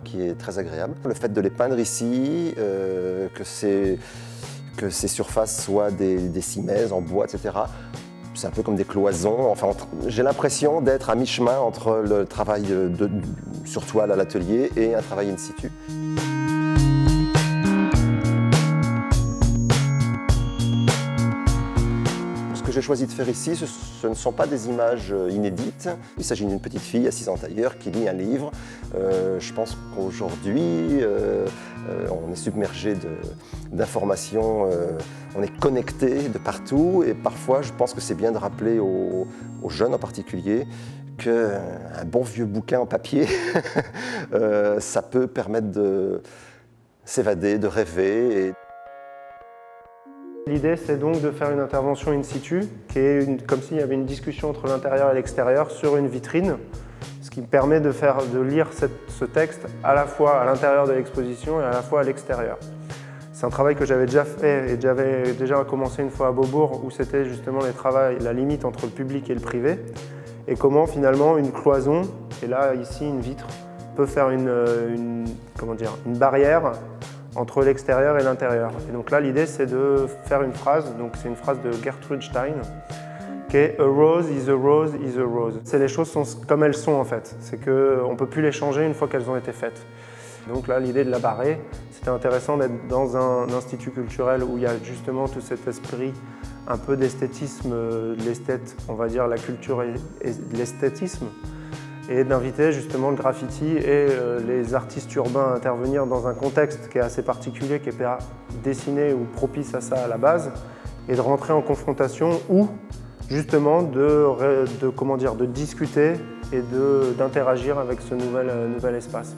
qui est très agréable. Le fait de les peindre ici, que ces surfaces soient des cimaises en bois, etc., c'est un peu comme des cloisons. Enfin, j'ai l'impression d'être à mi-chemin entre le travail sur toile à l'atelier et un travail in situ. Ce que j'ai choisi de faire ici, ce ne sont pas des images inédites. Il s'agit d'une petite fille assise en tailleur qui lit un livre. Je pense qu'aujourd'hui, on est submergé d'informations, on est connecté de partout et parfois je pense que c'est bien de rappeler aux jeunes en particulier qu'un bon vieux bouquin en papier, ça peut permettre de s'évader, de rêver. L'idée, c'est donc de faire une intervention in situ, qui est comme s'il y avait une discussion entre l'intérieur et l'extérieur sur une vitrine, ce qui me permet de lire ce texte à la fois à l'intérieur de l'exposition et à la fois à l'extérieur. C'est un travail que j'avais déjà fait et j'avais déjà commencé une fois à Beaubourg, où c'était justement la limite entre le public et le privé, et comment finalement une cloison, et là ici une vitre, peut faire une barrière entre l'extérieur et l'intérieur. Et donc là, l'idée, c'est de faire une phrase, donc c'est une phrase de Gertrude Stein, qui est « A rose is a rose is a rose ». Les choses sont comme elles sont en fait, c'est qu'on ne peut plus les changer une fois qu'elles ont été faites. Donc là, l'idée de la barrer, c'était intéressant d'être dans un institut culturel où il y a justement tout cet esprit un peu d'esthétisme, on va dire la culture et l'esthétisme, et d'inviter justement le graffiti et les artistes urbains à intervenir dans un contexte qui est assez particulier, qui n'est pas dessiné ou propice à ça à la base, et de rentrer en confrontation ou justement de discuter et d'interagir avec ce nouvel espace.